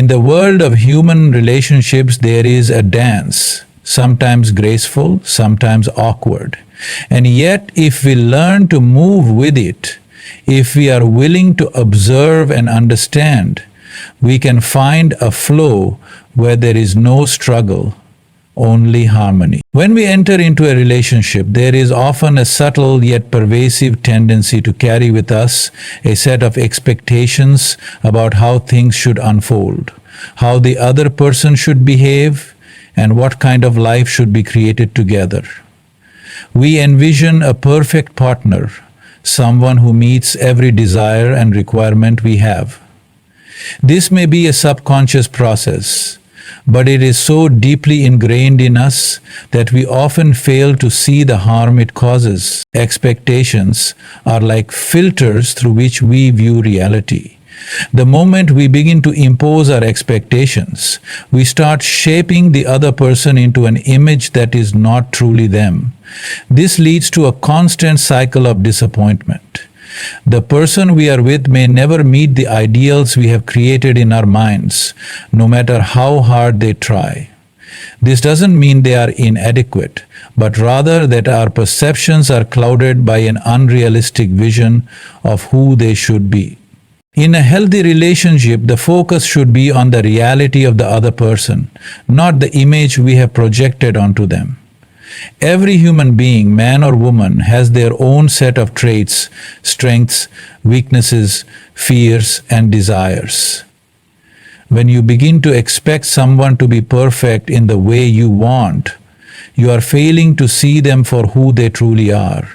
In the world of human relationships, there is a dance, sometimes graceful, sometimes awkward. And yet, if we learn to move with it, if we are willing to observe and understand, we can find a flow where there is no struggle, only harmony. When we enter into a relationship, there is often a subtle yet pervasive tendency to carry with us a set of expectations about how things should unfold, how the other person should behave, and what kind of life should be created together. We envision a perfect partner, someone who meets every desire and requirement we have. This may be a subconscious process, but it is so deeply ingrained in us that we often fail to see the harm it causes. Expectations are like filters through which we view reality. The moment we begin to impose our expectations, we start shaping the other person into an image that is not truly them. This leads to a constant cycle of disappointment. The person we are with may never meet the ideals we have created in our minds, no matter how hard they try. This doesn't mean they are inadequate, but rather that our perceptions are clouded by an unrealistic vision of who they should be. In a healthy relationship, the focus should be on the reality of the other person, not the image we have projected onto them. Every human being, man or woman, has their own set of traits, strengths, weaknesses, fears, and desires. When you begin to expect someone to be perfect in the way you want, you are failing to see them for who they truly are.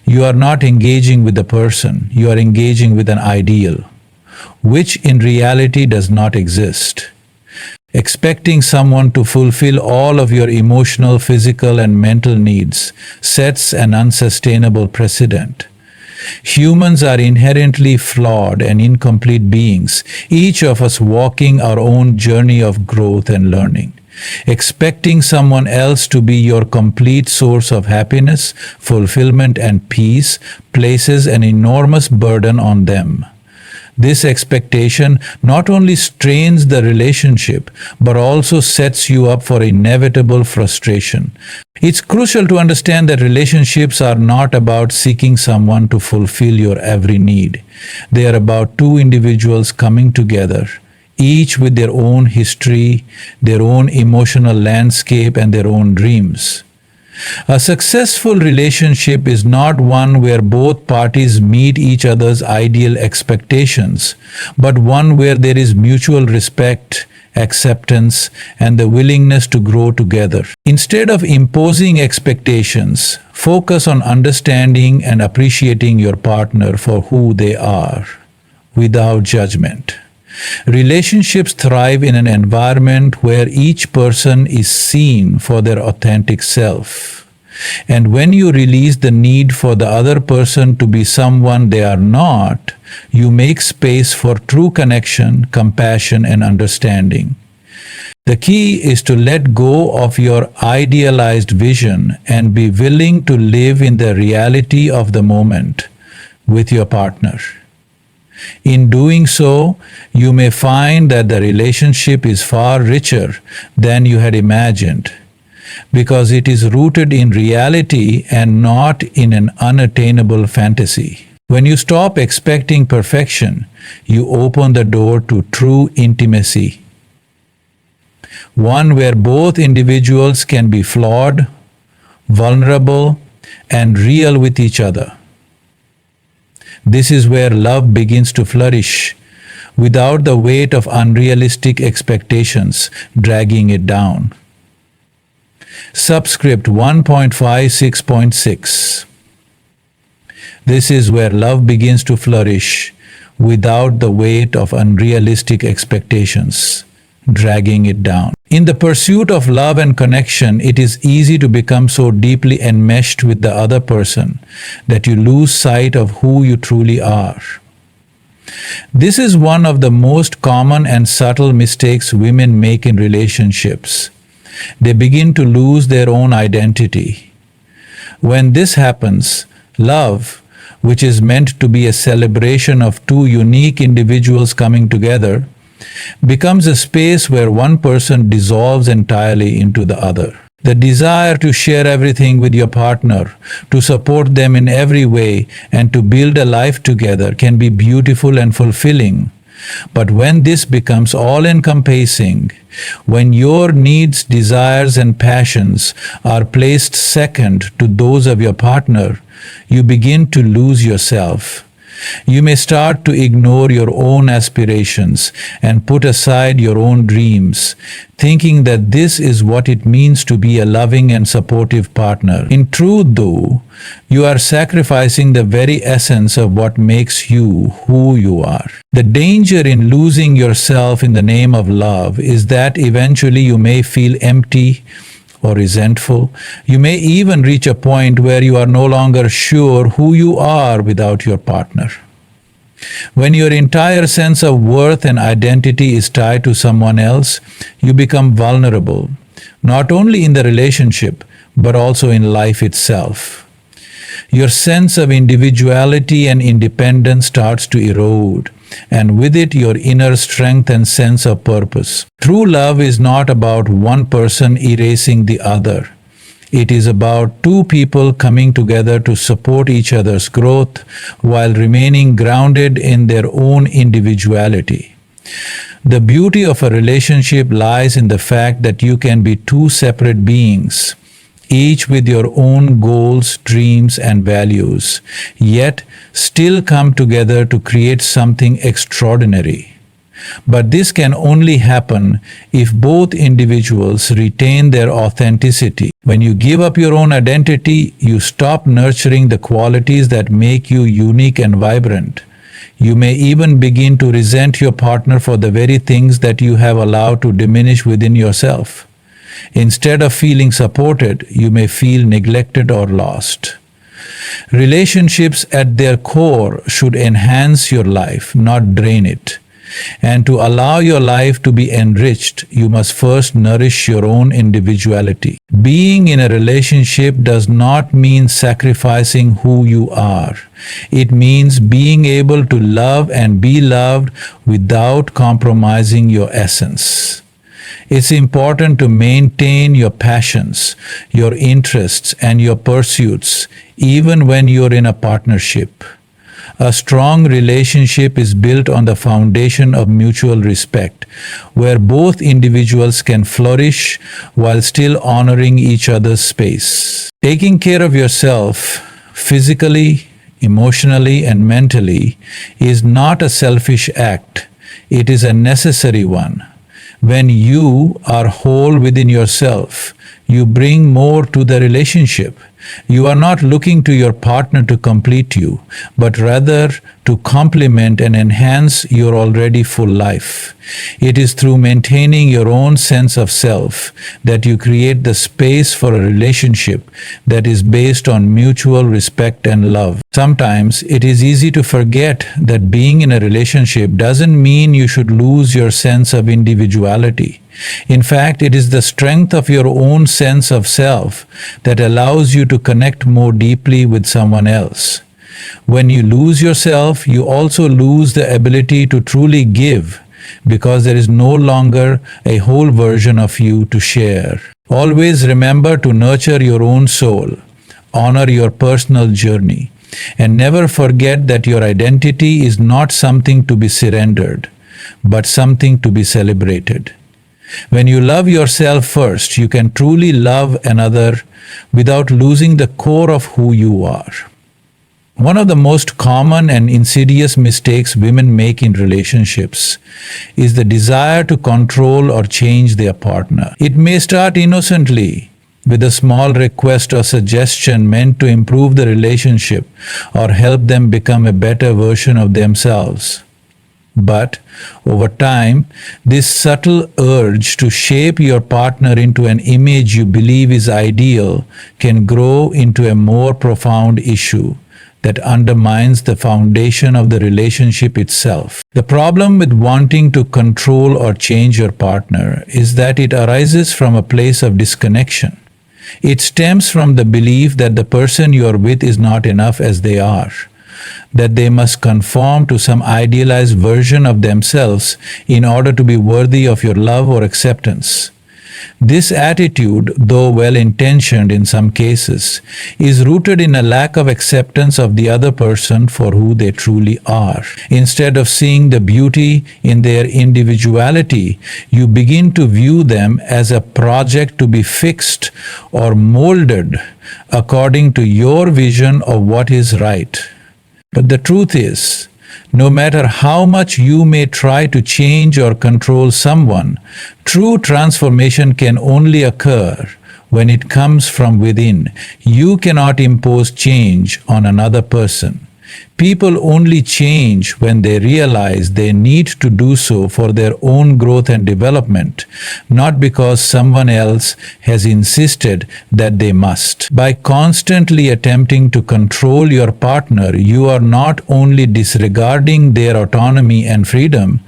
You are not engaging with the person, you are engaging with an ideal, which in reality does not exist. Expecting someone to fulfill all of your emotional, physical, and mental needs sets an unsustainable precedent. Humans are inherently flawed and incomplete beings, each of us walking our own journey of growth and learning. Expecting someone else to be your complete source of happiness, fulfillment, and peace places an enormous burden on them. This expectation not only strains the relationship, but also sets you up for inevitable frustration. It's crucial to understand that relationships are not about seeking someone to fulfill your every need. They are about two individuals coming together, each with their own history, their own emotional landscape, and their own dreams. A successful relationship is not one where both parties meet each other's ideal expectations, but one where there is mutual respect, acceptance, and the willingness to grow together. Instead of imposing expectations, focus on understanding and appreciating your partner for who they are, without judgment. Relationships thrive in an environment where each person is seen for their authentic self. And when you release the need for the other person to be someone they are not, you make space for true connection, compassion, and understanding. The key is to let go of your idealized vision and be willing to live in the reality of the moment with your partner. In doing so, you may find that the relationship is far richer than you had imagined, because it is rooted in reality and not in an unattainable fantasy. When you stop expecting perfection, you open the door to true intimacy, one where both individuals can be flawed, vulnerable, and real with each other. This is where love begins to flourish, without the weight of unrealistic expectations dragging it down. Subscript 1.56.6. This is where love begins to flourish, without the weight of unrealistic expectations dragging it down. In the pursuit of love and connection, it is easy to become so deeply enmeshed with the other person that you lose sight of who you truly are. This is one of the most common and subtle mistakes women make in relationships. They begin to lose their own identity. When this happens, love, which is meant to be a celebration of two unique individuals coming together, becomes a space where one person dissolves entirely into the other. The desire to share everything with your partner, to support them in every way, and to build a life together can be beautiful and fulfilling. But when this becomes all encompassing, when your needs, desires, and passions are placed second to those of your partner, you begin to lose yourself. You may start to ignore your own aspirations and put aside your own dreams, thinking that this is what it means to be a loving and supportive partner. In truth, though, you are sacrificing the very essence of what makes you who you are. The danger in losing yourself in the name of love is that eventually you may feel empty or resentful. You may even reach a point where you are no longer sure who you are without your partner. When your entire sense of worth and identity is tied to someone else, you become vulnerable, not only in the relationship, but also in life itself. Your sense of individuality and independence starts to erode, and with it your inner strength and sense of purpose. True love is not about one person erasing the other. It is about two people coming together to support each other's growth while remaining grounded in their own individuality. The beauty of a relationship lies in the fact that you can be two separate beings, each with your own goals, dreams, and values, yet still come together to create something extraordinary. But this can only happen if both individuals retain their authenticity. When you give up your own identity, you stop nurturing the qualities that make you unique and vibrant. You may even begin to resent your partner for the very things that you have allowed to diminish within yourself. Instead of feeling supported, you may feel neglected or lost. Relationships at their core should enhance your life, not drain it. And to allow your life to be enriched, you must first nourish your own individuality. Being in a relationship does not mean sacrificing who you are. It means being able to love and be loved without compromising your essence. It's important to maintain your passions, your interests, and your pursuits, even when you're in a partnership. A strong relationship is built on the foundation of mutual respect, where both individuals can flourish while still honoring each other's space. Taking care of yourself, physically, emotionally, and mentally, is not a selfish act. It is a necessary one. When you are whole within yourself, you bring more to the relationship. You are not looking to your partner to complete you, but rather to complement and enhance your already full life. It is through maintaining your own sense of self that you create the space for a relationship that is based on mutual respect and love. Sometimes it is easy to forget that being in a relationship doesn't mean you should lose your sense of individuality. In fact, it is the strength of your own sense of self that allows you to connect more deeply with someone else. When you lose yourself, you also lose the ability to truly give, because there is no longer a whole version of you to share. Always remember to nurture your own soul, honor your personal journey, and never forget that your identity is not something to be surrendered, but something to be celebrated. When you love yourself first, you can truly love another without losing the core of who you are. One of the most common and insidious mistakes women make in relationships is the desire to control or change their partner. It may start innocently with a small request or suggestion meant to improve the relationship or help them become a better version of themselves. But over time, this subtle urge to shape your partner into an image you believe is ideal can grow into a more profound issue that undermines the foundation of the relationship itself. The problem with wanting to control or change your partner is that it arises from a place of disconnection. It stems from the belief that the person you are with is not enough as they are, that they must conform to some idealized version of themselves in order to be worthy of your love or acceptance. This attitude, though well-intentioned in some cases, is rooted in a lack of acceptance of the other person for who they truly are. Instead of seeing the beauty in their individuality, you begin to view them as a project to be fixed or molded according to your vision of what is right. But the truth is, no matter how much you may try to change or control someone, true transformation can only occur when it comes from within. You cannot impose change on another person. People only change when they realize they need to do so for their own growth and development, not because someone else has insisted that they must. By constantly attempting to control your partner, you are not only disregarding their autonomy and freedom,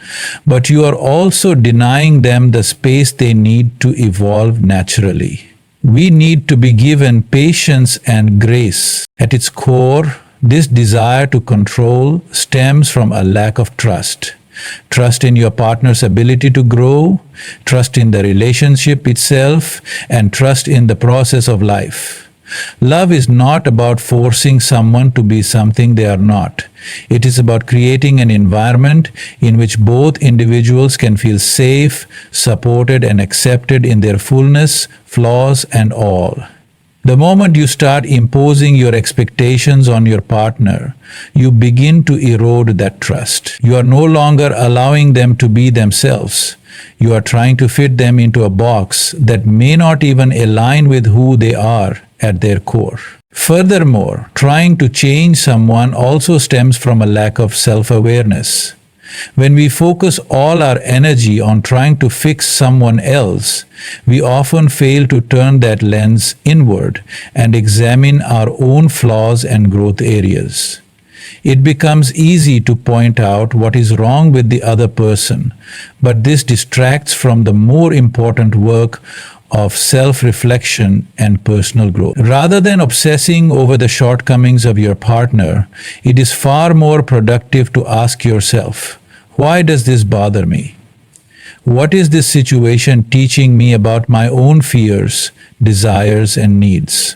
but you are also denying them the space they need to evolve naturally. We need to be given patience and grace. At its core, this desire to control stems from a lack of trust. Trust in your partner's ability to grow, trust in the relationship itself, and trust in the process of life. Love is not about forcing someone to be something they are not. It is about creating an environment in which both individuals can feel safe, supported, and accepted in their fullness, flaws, and all. The moment you start imposing your expectations on your partner, you begin to erode that trust. You are no longer allowing them to be themselves. You are trying to fit them into a box that may not even align with who they are at their core. Furthermore, trying to change someone also stems from a lack of self-awareness. When we focus all our energy on trying to fix someone else, we often fail to turn that lens inward and examine our own flaws and growth areas. It becomes easy to point out what is wrong with the other person, but this distracts from the more important work of self-reflection and personal growth. Rather than obsessing over the shortcomings of your partner, it is far more productive to ask yourself, why does this bother me? What is this situation teaching me about my own fears, desires, and needs?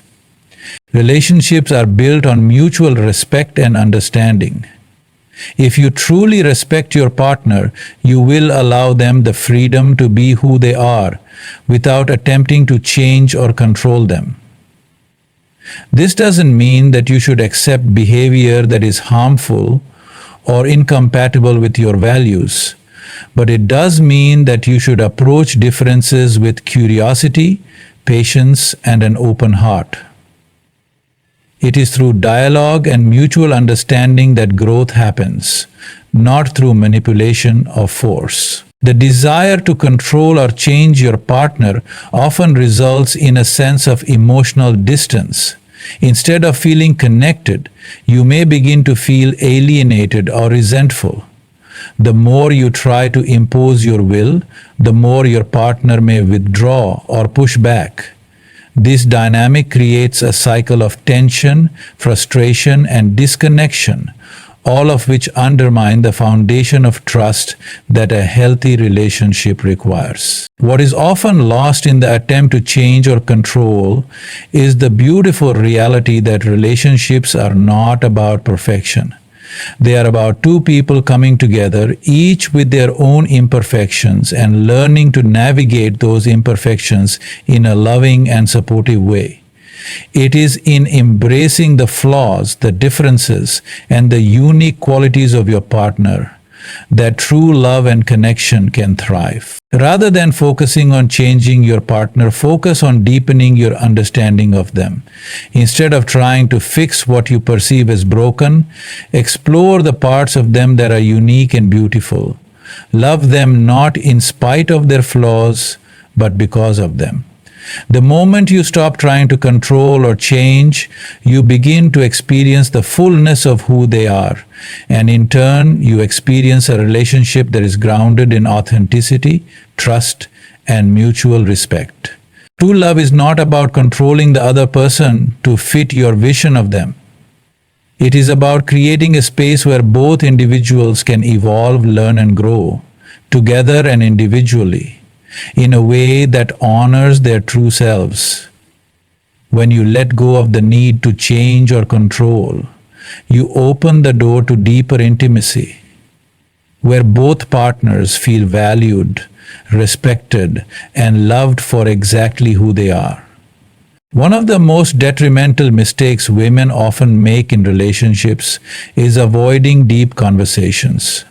Relationships are built on mutual respect and understanding. If you truly respect your partner, you will allow them the freedom to be who they are without attempting to change or control them. This doesn't mean that you should accept behavior that is harmful or incompatible with your values, but it does mean that you should approach differences with curiosity, patience, and an open heart. It is through dialogue and mutual understanding that growth happens, not through manipulation or force. The desire to control or change your partner often results in a sense of emotional distance. Instead of feeling connected, you may begin to feel alienated or resentful. The more you try to impose your will, the more your partner may withdraw or push back. This dynamic creates a cycle of tension, frustration, and disconnection, all of which undermine the foundation of trust that a healthy relationship requires. What is often lost in the attempt to change or control is the beautiful reality that relationships are not about perfection. They are about two people coming together, each with their own imperfections, and learning to navigate those imperfections in a loving and supportive way. It is in embracing the flaws, the differences, and the unique qualities of your partner that true love and connection can thrive. Rather than focusing on changing your partner, focus on deepening your understanding of them. Instead of trying to fix what you perceive as broken, explore the parts of them that are unique and beautiful. Love them not in spite of their flaws, but because of them. The moment you stop trying to control or change, you begin to experience the fullness of who they are, and in turn, you experience a relationship that is grounded in authenticity, trust, and mutual respect. True love is not about controlling the other person to fit your vision of them. It is about creating a space where both individuals can evolve, learn, and grow, together and individually, in a way that honors their true selves. When you let go of the need to change or control, you open the door to deeper intimacy, where both partners feel valued, respected, and loved for exactly who they are. One of the most detrimental mistakes women often make in relationships is avoiding deep conversations.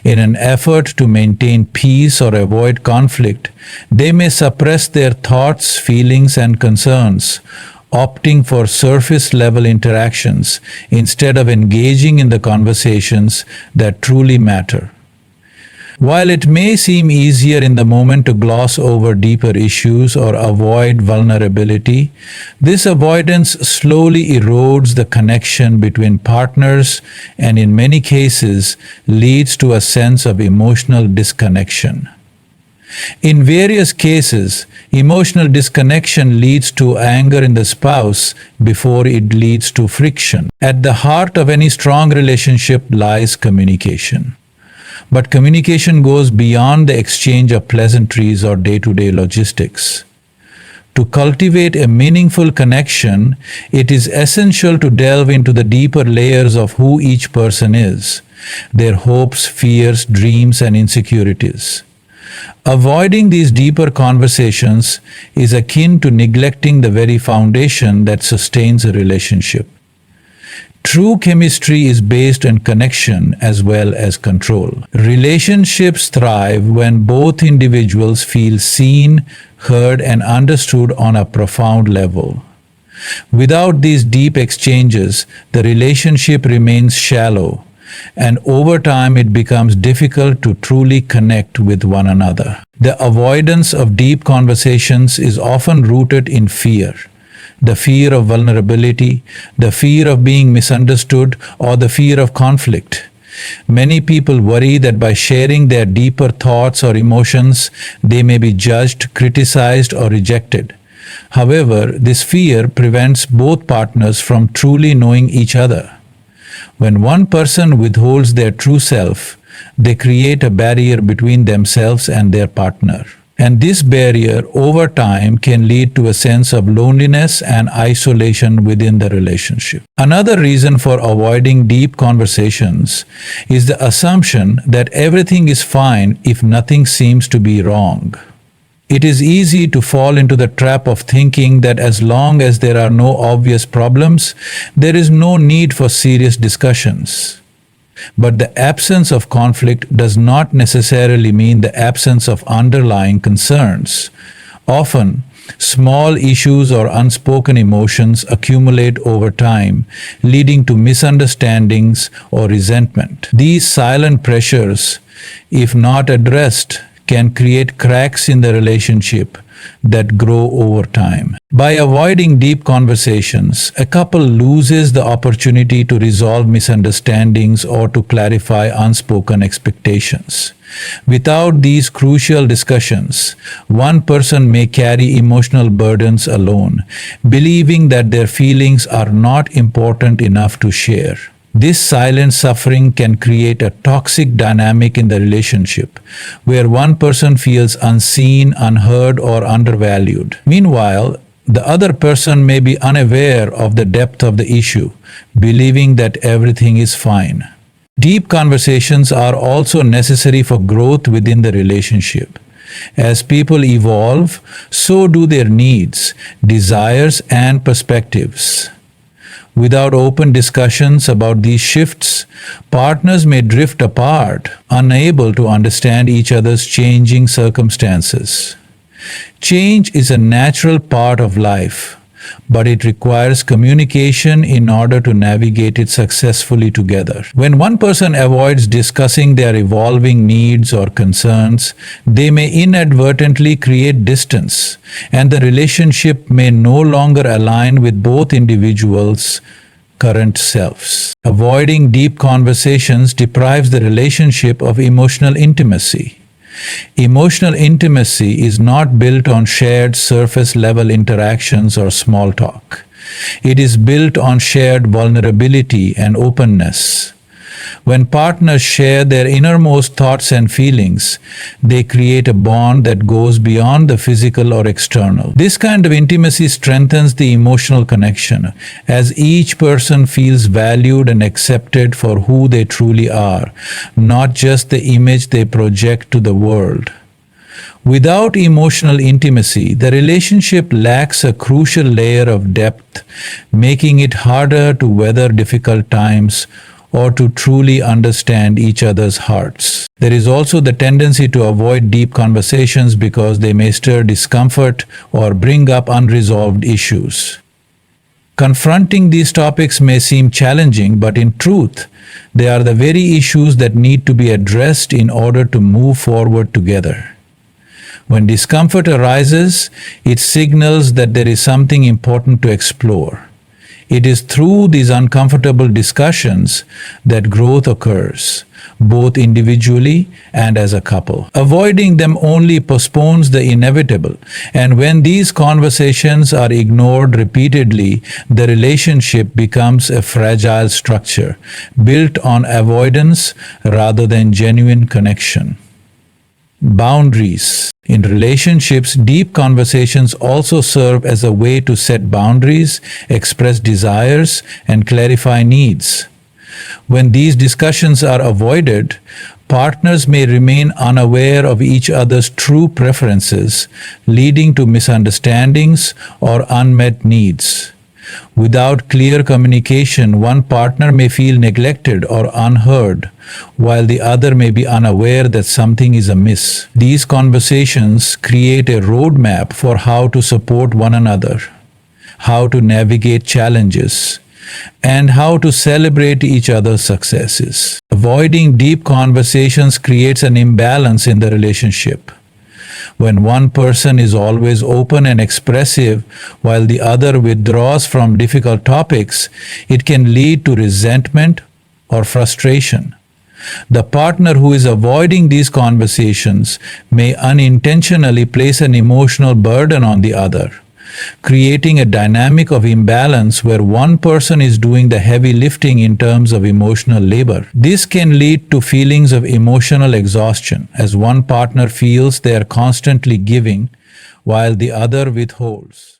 In an effort to maintain peace or avoid conflict, they may suppress their thoughts, feelings, and concerns, opting for surface level interactions instead of engaging in the conversations that truly matter. While it may seem easier in the moment to gloss over deeper issues or avoid vulnerability, this avoidance slowly erodes the connection between partners and in many cases leads to a sense of emotional disconnection. In various cases, emotional disconnection leads to anger in the spouse before it leads to friction. At the heart of any strong relationship lies communication. But communication goes beyond the exchange of pleasantries or day-to-day logistics. To cultivate a meaningful connection, it is essential to delve into the deeper layers of who each person is, their hopes, fears, dreams, and insecurities. Avoiding these deeper conversations is akin to neglecting the very foundation that sustains a relationship. True chemistry is based on connection as well as control. Relationships thrive when both individuals feel seen, heard, and understood on a profound level. Without these deep exchanges, the relationship remains shallow, and over time it becomes difficult to truly connect with one another. The avoidance of deep conversations is often rooted in fear. The fear of vulnerability, the fear of being misunderstood, or the fear of conflict. Many people worry that by sharing their deeper thoughts or emotions, they may be judged, criticized, or rejected. However, this fear prevents both partners from truly knowing each other. When one person withholds their true self, they create a barrier between themselves and their partner. And this barrier over time can lead to a sense of loneliness and isolation within the relationship. Another reason for avoiding deep conversations is the assumption that everything is fine if nothing seems to be wrong. It is easy to fall into the trap of thinking that as long as there are no obvious problems, there is no need for serious discussions. But the absence of conflict does not necessarily mean the absence of underlying concerns. Often, small issues or unspoken emotions accumulate over time, leading to misunderstandings or resentment. These silent pressures, if not addressed, can create cracks in the relationship that grow over time. By avoiding deep conversations, a couple loses the opportunity to resolve misunderstandings or to clarify unspoken expectations. Without these crucial discussions, one person may carry emotional burdens alone, believing that their feelings are not important enough to share. This silent suffering can create a toxic dynamic in the relationship, where one person feels unseen, unheard, or undervalued. Meanwhile, the other person may be unaware of the depth of the issue, believing that everything is fine. Deep conversations are also necessary for growth within the relationship. As people evolve, so do their needs, desires, and perspectives. Without open discussions about these shifts, partners may drift apart, unable to understand each other's changing circumstances. Change is a natural part of life, but it requires communication in order to navigate it successfully together. When one person avoids discussing their evolving needs or concerns, they may inadvertently create distance, and the relationship may no longer align with both individuals' current selves. Avoiding deep conversations deprives the relationship of emotional intimacy. Emotional intimacy is not built on shared surface level interactions or small talk. It is built on shared vulnerability and openness. When partners share their innermost thoughts and feelings, they create a bond that goes beyond the physical or external. This kind of intimacy strengthens the emotional connection, as each person feels valued and accepted for who they truly are, not just the image they project to the world. Without emotional intimacy, the relationship lacks a crucial layer of depth, making it harder to weather difficult times or to truly understand each other's hearts. There is also the tendency to avoid deep conversations because they may stir discomfort or bring up unresolved issues. Confronting these topics may seem challenging, but in truth, they are the very issues that need to be addressed in order to move forward together. When discomfort arises, it signals that there is something important to explore. It is through these uncomfortable discussions that growth occurs, both individually and as a couple. Avoiding them only postpones the inevitable, and when these conversations are ignored repeatedly, the relationship becomes a fragile structure, built on avoidance rather than genuine connection. Boundaries. In relationships, deep conversations also serve as a way to set boundaries, express desires, and clarify needs. When these discussions are avoided, partners may remain unaware of each other's true preferences, leading to misunderstandings or unmet needs. Without clear communication, one partner may feel neglected or unheard, while the other may be unaware that something is amiss. These conversations create a roadmap for how to support one another, how to navigate challenges, and how to celebrate each other's successes. Avoiding deep conversations creates an imbalance in the relationship. When one person is always open and expressive while the other withdraws from difficult topics, it can lead to resentment or frustration. The partner who is avoiding these conversations may unintentionally place an emotional burden on the other, creating a dynamic of imbalance where one person is doing the heavy lifting in terms of emotional labor. This can lead to feelings of emotional exhaustion, as one partner feels they are constantly giving while the other withholds.